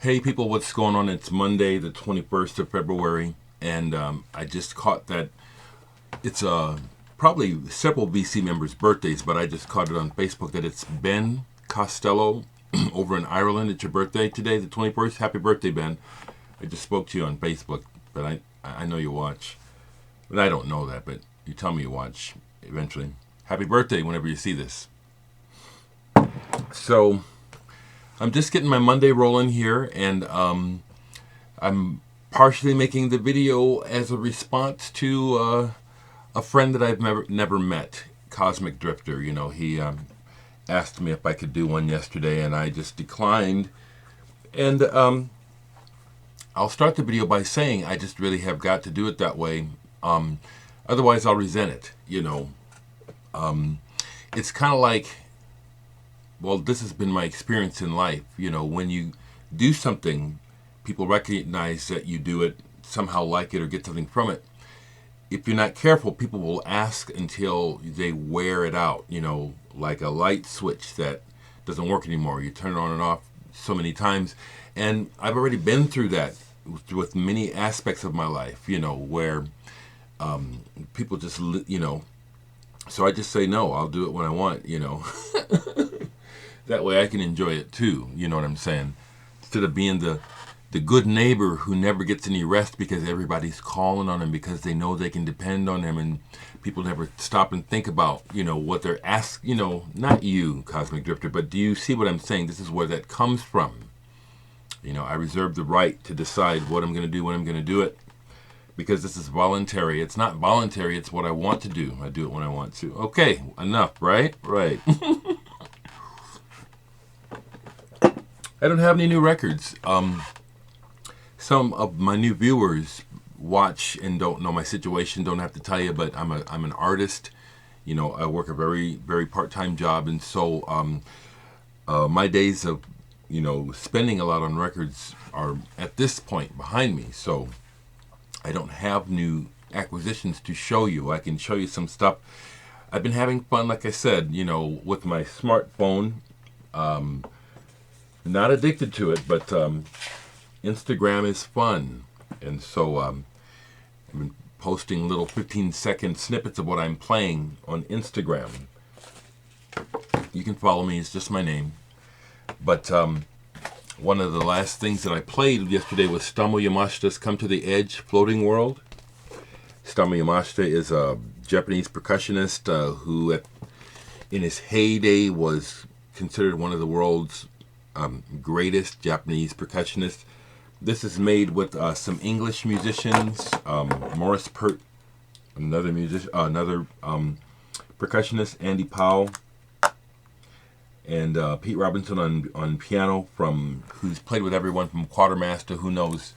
Hey people, what's going on? It's Monday, the 21st of February, and I just caught that it's probably several VC members' birthdays, but I just caught it on Facebook that it's Ben Costello over in Ireland. It's your birthday today, the 21st. Happy birthday, Ben. I just spoke to you on Facebook, but I know you watch. But I don't know that, but you tell me you watch eventually. Happy birthday whenever you see this. So I'm just getting my Monday rolling here, and I'm partially making the video as a response to a friend that I've never met, Cosmic Drifter. You know, he asked me if I could do one yesterday, and I just declined. And I'll start the video by saying I just really have got to do it that way. Otherwise, I'll resent it. You know, it's kind of like, well, this has been my experience in life. You know, when you do something, people recognize that you do it, somehow like it or get something from it. If you're not careful, people will ask until they wear it out, you know, like a light switch that doesn't work anymore. You turn it on and off so many times. And I've already been through that with many aspects of my life, you know, where people just, you know, so I just say, no, I'll do it when I want, you know. That way I can enjoy it too, you know what I'm saying? Instead of being the good neighbor who never gets any rest because everybody's calling on him because they know they can depend on him, and people never stop and think about, you know, what they're asked, you know, not you, Cosmic Drifter, but do you see what I'm saying? This is where that comes from. You know, I reserve the right to decide what I'm going to do when I'm going to do it because this is voluntary. It's not voluntary, it's what I want to do. I do it when I want to. Okay, enough, right? Right. I don't have any new records. Some of my new viewers watch and don't know my situation, don't have to tell you, but I'm an artist. You know, I work a very, very part-time job, and so my days of, you know, spending a lot on records are at this point behind me. So I don't have new acquisitions to show you. I can show you some stuff. I've been having fun, like I said, you know, with my smartphone. Not addicted to it, but Instagram is fun. And so I've been posting little 15-second snippets of what I'm playing on Instagram. You can follow me, it's just my name. But one of the last things that I played yesterday was Stamo Yamashita's Come to the Edge Floating World. Stamo Yamashita is a Japanese percussionist who in his heyday was considered one of the world's greatest Japanese percussionists. This is made with some English musicians, Morris Pert, another percussionist, Andy Powell, and Pete Robinson on piano, who's played with everyone from Quartermaster, who knows.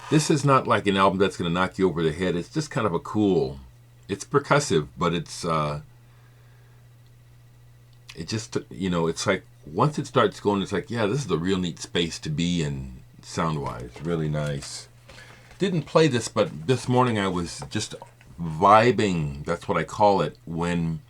This is not like an album that's going to knock you over the head. It's just kind of it's percussive, but it's it just, you know, it's like once it starts going, it's like, yeah, this is a real neat space to be in sound-wise. Really nice. Didn't play this, but this morning I was just vibing, that's what I call it, when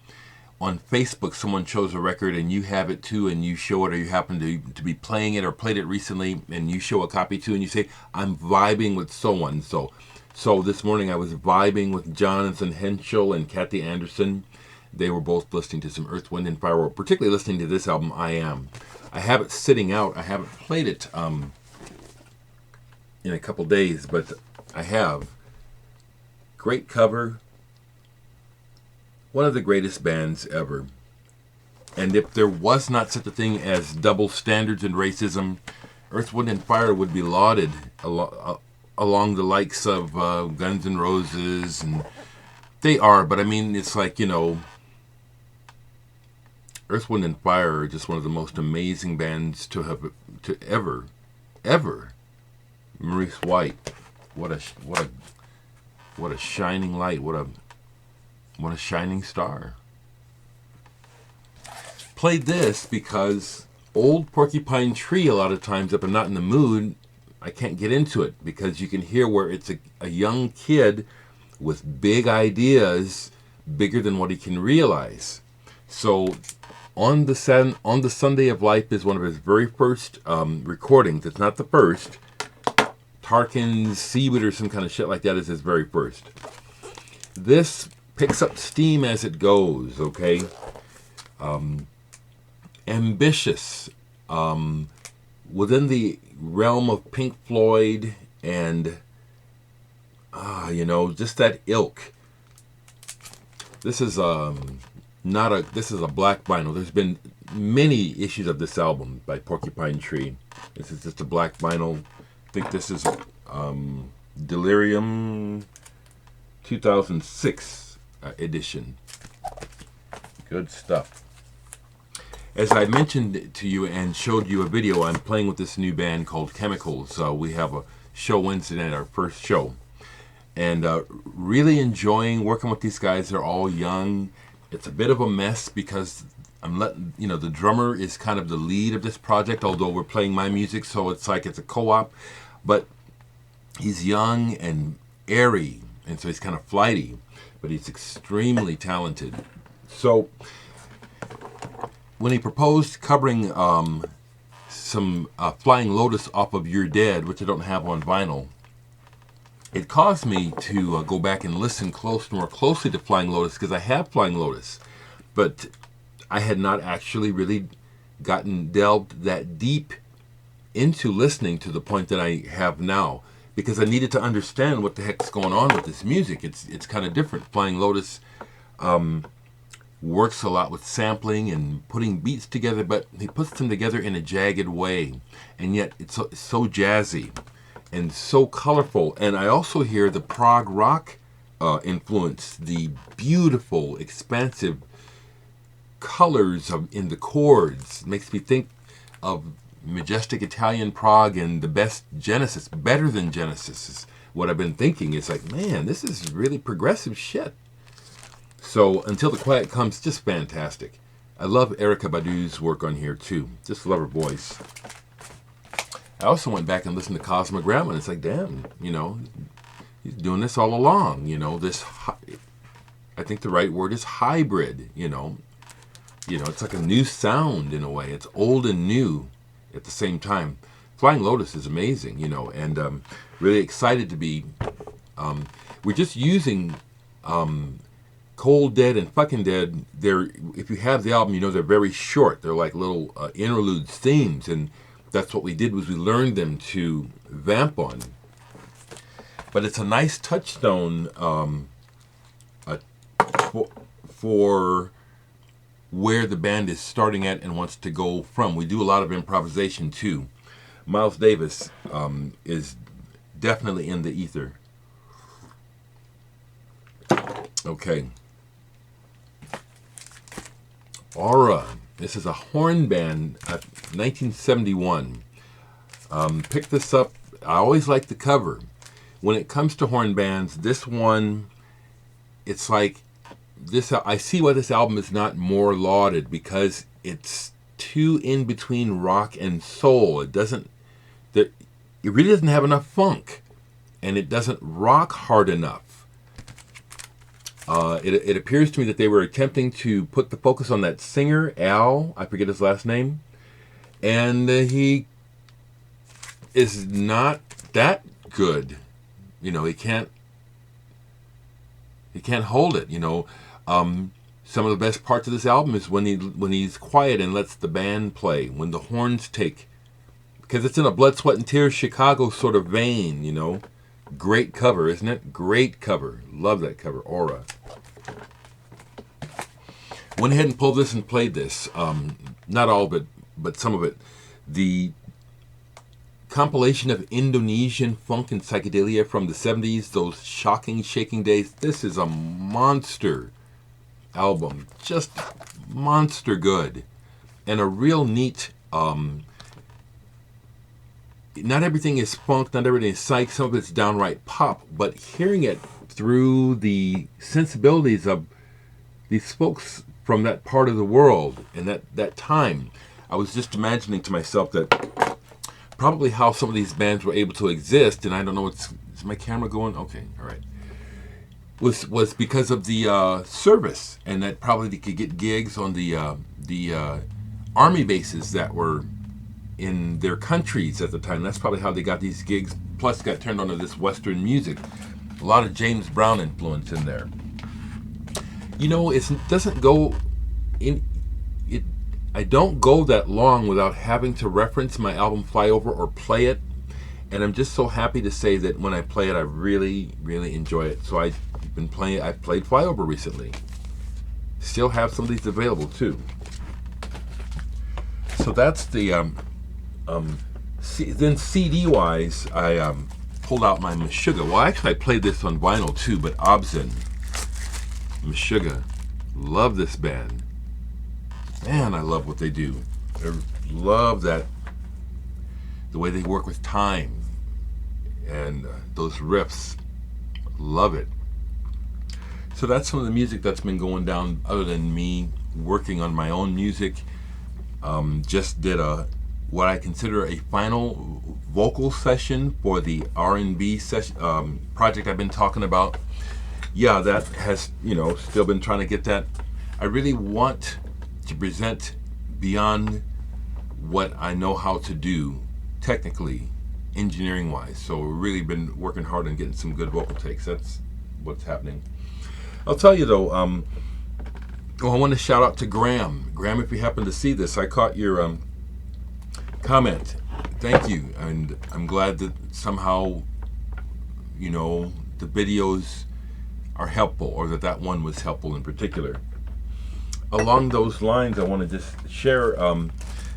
on Facebook someone shows a record and you have it too and you show it, or you happen to be playing it or played it recently and you show a copy too and you say, I'm vibing with so-and. So this morning I was vibing with Jonathan Henschel and Kathy Anderson. They were both listening to some Earth, Wind, and Fire, particularly listening to this album, I Am. I have it sitting out. I haven't played it in a couple days, but I have. Great cover. One of the greatest bands ever. And if there was not such a thing as double standards and racism, Earth, Wind, and Fire would be lauded along the likes of Guns N' Roses, and they are, but I mean, it's like, you know, Earth, Wind, and Fire are just one of the most amazing bands to ever. Maurice White, what a shining light, what a shining star. Played this because Old Porcupine Tree, a lot of times, if I'm not in the mood, I can't get into it because you can hear where it's a young kid with big ideas, bigger than what he can realize. So On the Sunday of Life is one of his very first recordings. It's not the first. Tarkin's Seaweed or some kind of shit like that is his very first. This picks up steam as it goes, okay? Ambitious. Within the realm of Pink Floyd and, just that ilk. This is this is a black vinyl. There's been many issues of this album by Porcupine Tree. This is just a black vinyl. I think this is Delirium 2006 edition. Good stuff. As I mentioned to you and showed you a video, I'm playing with this new band called Chemicals. We have a show Wednesday night, our first show. And really enjoying working with these guys. They're all young. It's a bit of a mess because I'm letting, the drummer is kind of the lead of this project, although we're playing my music, so it's like it's a co-op. But he's young and airy, and so he's kind of flighty, but he's extremely talented. So when he proposed covering some Flying Lotus off of You're Dead, which I don't have on vinyl, it caused me to go back and listen more closely to Flying Lotus, because I have Flying Lotus, but I had not actually really delved that deep into listening to the point that I have now, because I needed to understand what the heck's going on with this music. It's kind of different. Flying Lotus works a lot with sampling and putting beats together, but he puts them together in a jagged way, and yet it's so jazzy and so colorful. And I also hear the prog rock influence, the beautiful, expansive colors in the chords. It makes me think of majestic Italian prog and the best Genesis, better than Genesis is what I've been thinking. It's like, man, this is really progressive shit. So Until the Quiet Comes, just fantastic. I love Erykah Badu's work on here too. Just love her voice. I also went back and listened to Cosmogram, and it's like, damn, he's doing this all along. I think the right word is hybrid. It's like a new sound in a way. It's old and new at the same time. Flying Lotus is amazing, and really excited to be. We're just using Cold Dead and Fucking Dead. If you have the album, they're very short. They're like little interludes, themes, and that's what we did, was we learned them to vamp on. But it's a nice touchstone for where the band is starting at and wants to go from. We do a lot of improvisation too. Miles Davis is definitely in the ether. Okay. Aura. This is a horn band, 1971. Picked this up. I always like the cover. When it comes to horn bands, this one, it's like this. I see why this album is not more lauded, because it's too in between rock and soul. It really doesn't have enough funk, and it doesn't rock hard enough. It appears to me that they were attempting to put the focus on that singer, Al, I forget his last name, and he is not that good. He can't hold it. Some of the best parts of this album is when he's quiet and lets the band play, when the horns take, because it's in a Blood, Sweat, and Tears Chicago sort of vein. Great cover, isn't it? Great cover. Love that cover, Aura. Went ahead and pulled this and played this. Not all of it, but some of it. The compilation of Indonesian funk and psychedelia from the 70s, those shocking, shaking days. This is a monster album. Just monster good. And a real neat... not everything is funk, not everything is psych, some of it's downright pop, but hearing it through the sensibilities of these folks from that part of the world and that time, I was just imagining to myself that probably how some of these bands were able to exist, and I don't know, is my camera going? Okay, all right. was because of the service, and that probably they could get gigs on the army bases that were in their countries at the time. That's probably how they got these gigs. Plus, got turned on to this Western music. A lot of James Brown influence in there. You know, it doesn't go in. It I don't go that long without having to reference my album Flyover or play it, and I'm just so happy to say that when I play it, I really, really enjoy it. So I've played Flyover recently. Still have some of these available too. So that's the then CD wise, I pulled out my Meshuggah. Well, actually, I played this on vinyl too, but Obscene, Meshuggah, love this band. Man, I love what they do. I love that, the way they work with time and those riffs. Love it. So that's some of the music that's been going down, other than me working on my own music. Just did what I consider a final vocal session for the R&B session project I've been talking about. Yeah, that has, still been trying to get that. I really want to present beyond what I know how to do technically, engineering wise. So really been working hard on getting some good vocal takes. That's what's happening. I'll tell you though, I want to shout out to Graham. Graham, if you happen to see this, I caught your comment. Thank you. And I'm glad that somehow, the videos are helpful, or that one was helpful in particular. Along those lines, I want to just share,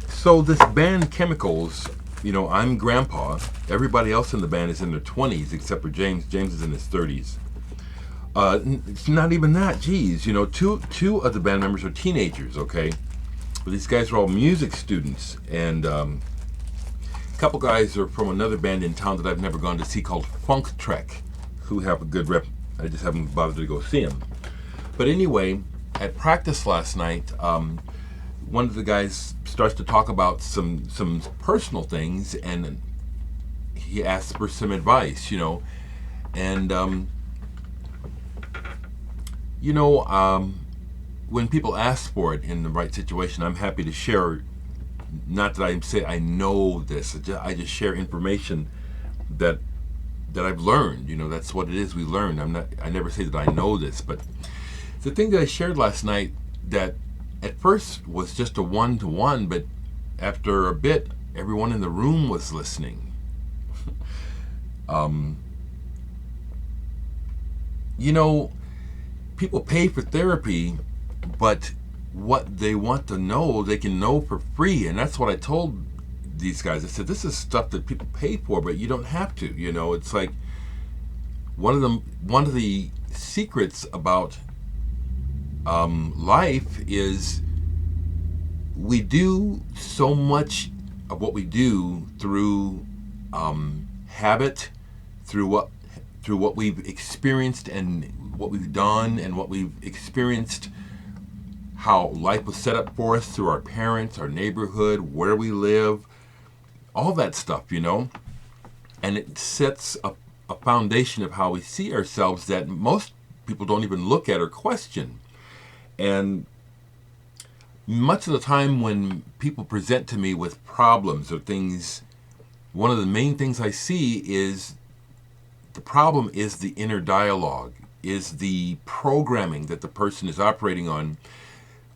so this band Chemicals, I'm grandpa. Everybody else in the band is in their 20s except for James. James is in his 30s. It's not even that. Geez, two of the band members are teenagers. Okay, but these guys are all music students, and a couple guys are from another band in town that I've never gone to see called Funk Trek, who have a good rep. I just haven't bothered to go see them. But anyway, at practice last night, one of the guys starts to talk about some personal things, and he asks for some advice, and when people ask for it in the right situation, I'm happy to share. Not that I say I know this, I just share information that I've learned. That's what it is. We learn. I never say that I know this, but the thing that I shared last night, that at first was just a one-to-one, but after a bit, everyone in the room was listening. People pay for therapy, but what they want to know, they can know for free. And that's what I told these guys. I said, this is stuff that people pay for, but you don't have to. It's like one of the secrets about life is we do so much of what we do through habit, through what we've experienced and what we've done and what we've experienced, how life was set up for us through our parents, our neighborhood, where we live, all that stuff, and it sets a foundation of how we see ourselves that most people don't even look at or question. And much of the time when people present to me with problems or things, one of the main things I see is the problem is the inner dialogue, is the programming that the person is operating on,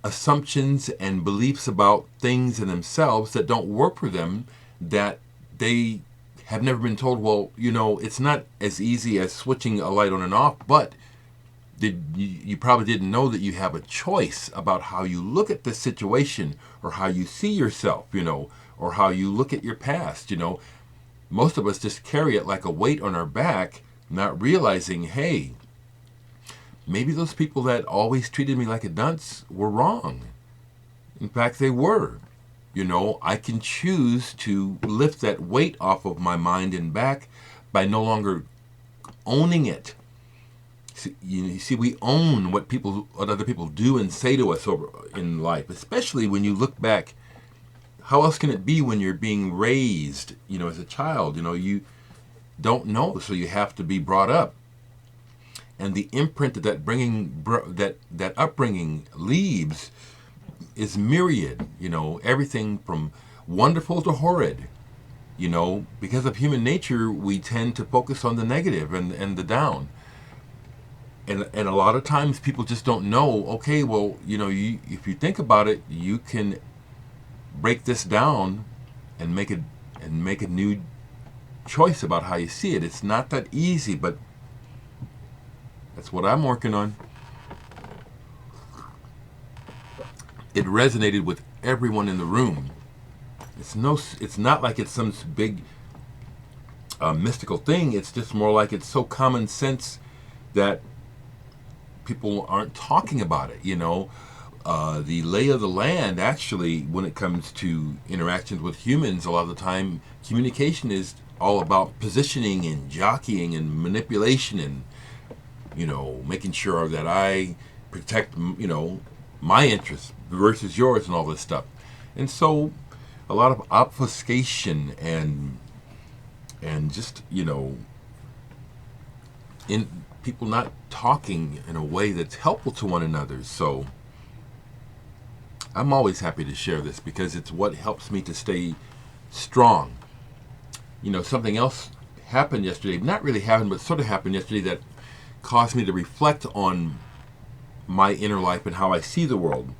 assumptions and beliefs about things in themselves that don't work for them, that they have never been told, well, it's not as easy as switching a light on and off, but you probably didn't know that you have a choice about how you look at this situation, or how you see yourself, or how you look at your past. Most of us just carry it like a weight on our back, not realizing, hey, maybe those people that always treated me like a dunce were wrong. In fact, they were. I can choose to lift that weight off of my mind and back by no longer owning it. See, we own what other people do and say to us over in life, especially when you look back. How else can it be when you're being raised, as a child? You don't know, so you have to be brought up. and the imprint that upbringing leaves is myriad. Everything from wonderful to horrid. Because of human nature, we tend to focus on the negative and the down. And a lot of times people just don't know, okay, well, if you think about it, you can break this down and make a new choice about how you see it. It's not that easy, but that's what I'm working on. It resonated with everyone in the room. It's not like it's some big mystical thing. It's just more like it's so common sense that people aren't talking about it. The lay of the land, actually, when it comes to interactions with humans, a lot of the time communication is all about positioning and jockeying and manipulation and making sure that I protect my interests versus yours and all this stuff. And so a lot of obfuscation and just in people not talking in a way that's helpful to one another. So I'm always happy to share this because it's what helps me to stay strong. Something else happened yesterday, not really happened, but sort of happened yesterday, that caused me to reflect on my inner life and how I see the world.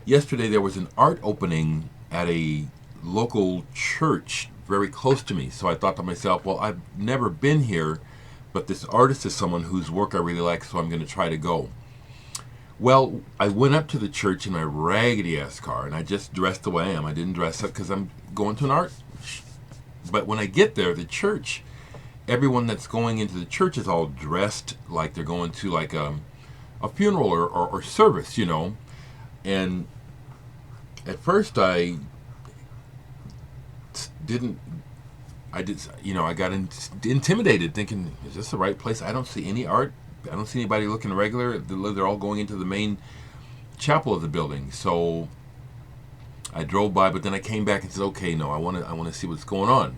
Yesterday there was an art opening at a local church very close to me. So I thought to myself, well, I've never been here, but this artist is someone whose work I really like, so I'm going to try to go. Well, I went up to the church in my raggedy-ass car, and I just dressed the way I am. I didn't dress up because I'm going to an art. But when I get there, the church, everyone that's going into the church is all dressed like they're going to like a funeral or service, And at first I got intimidated, thinking, is this the right place? I don't see any art. I don't see anybody looking regular. They're all going into the main chapel of the building. So I drove by, but then I came back and said, okay, no, I want to see what's going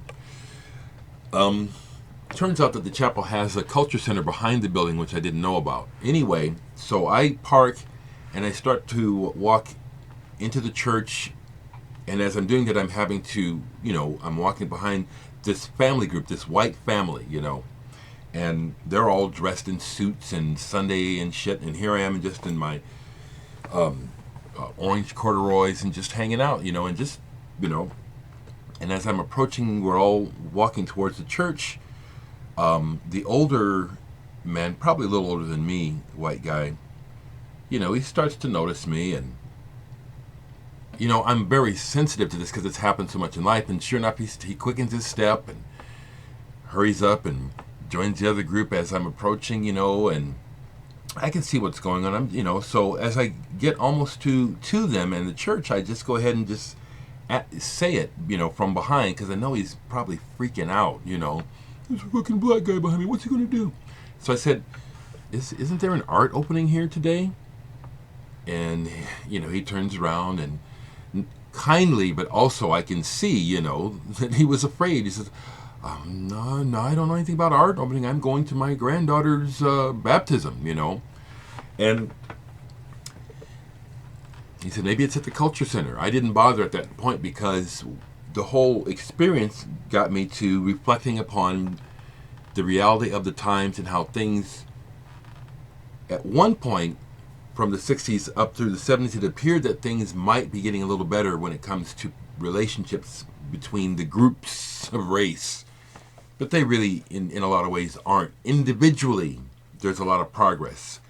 on. Turns out that the chapel has a culture center behind the building, which I didn't know about. Anyway, so I park and I start to walk into the church, and as I'm doing that, I'm having to, I'm walking behind this family group, this white family, and they're all dressed in suits and Sunday and shit, and here I am just in my orange corduroys and just hanging out, and just, and as I'm approaching, we're all walking towards the church. The older man, probably a little older than me, white guy, he starts to notice me, and I'm very sensitive to this because it's happened so much in life. And sure enough, he quickens his step and hurries up and joins the other group as I'm approaching, and I can see what's going on. So as I get almost to them and the church, I just go ahead and just say it, from behind, because I know he's probably freaking out. There's a fucking black guy behind me. What's he going to do? So I said, isn't there an art opening here today? And, he turns around and kindly, but also I can see, that he was afraid. He says, no, I don't know anything about art opening. I'm going to my granddaughter's baptism, And he said, maybe it's at the culture center. I didn't bother at that point because the whole experience got me to reflecting upon the reality of the times and how things, at one point, from the 60s up through the 70s, it appeared that things might be getting a little better when it comes to relationships between the groups of race. But they really, in a lot of ways, aren't. Individually, there's a lot of progress.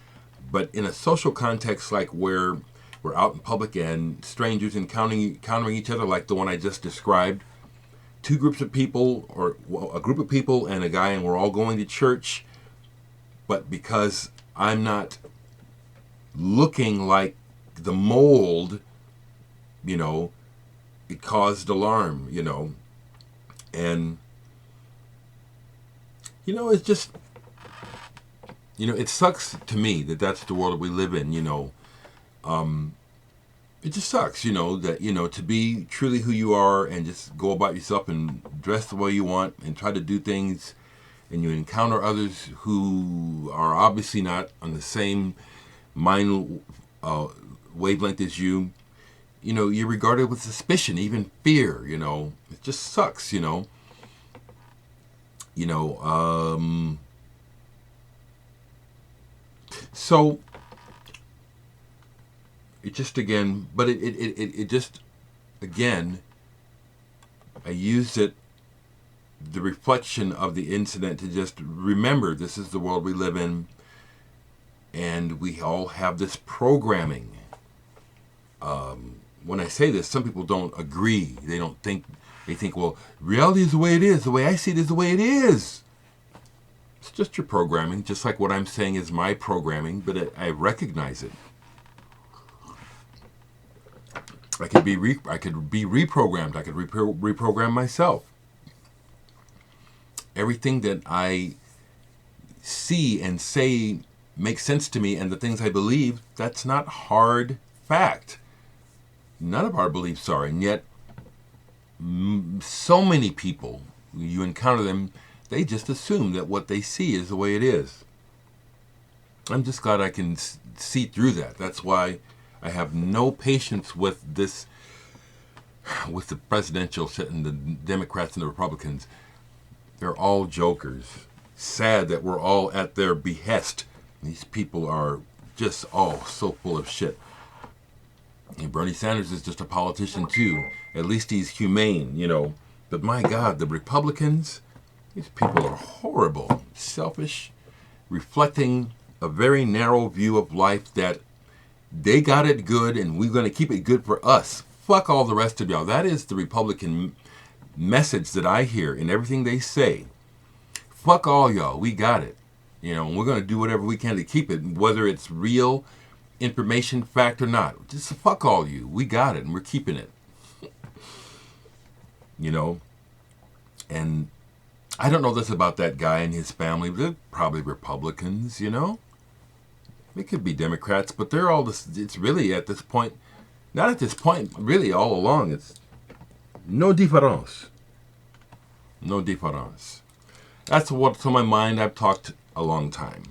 But in a social context like where we're out in public and strangers encountering each other like the one I just described, two groups of people, or a group of people and a guy, and we're all going to church, but because I'm not looking like the mold, it caused alarm, and it's just, it sucks to me that that's the world we live in. It just sucks, that, to be truly who you are and just go about yourself and dress the way you want and try to do things and you encounter others who are obviously not on the same mind wavelength as you, you're regarded with suspicion, even fear. It just sucks. So it just again, but it just again, I used it, the reflection of the incident, to just remember this is the world we live in, and we all have this programming. When I say this, some people don't agree. They think, well, reality is the way it is. The way I see it is the way it is. It's just your programming, just like what I'm saying is my programming, but I recognize it. I could be reprogrammed. I could reprogram myself. Everything that I see and say makes sense to me, and the things I believe, that's not hard fact. None of our beliefs are, and yet so many people, you encounter them, they just assume that what they see is the way it is. I'm just glad I can see through that. That's why I have no patience with this, with the presidential shit and the Democrats and the Republicans. They're all jokers. Sad that we're all at their behest. These people are just all so full of shit. And Bernie Sanders is just a politician too. At least he's humane, But my God, the Republicans, these people are horrible, selfish, reflecting a very narrow view of life that they got it good and we're going to keep it good for us. Fuck all the rest of y'all. That is the Republican message that I hear in everything they say. Fuck all y'all. We got it. And we're going to do whatever we can to keep it, whether it's real information, fact or not. Just fuck all you. We got it and we're keeping it. And I don't know this about that guy and his family. They're probably Republicans, They could be Democrats, but they're all this. It's really at this point, not at this point, really all along, it's no difference. No difference. That's what's on my mind. I've talked a long time.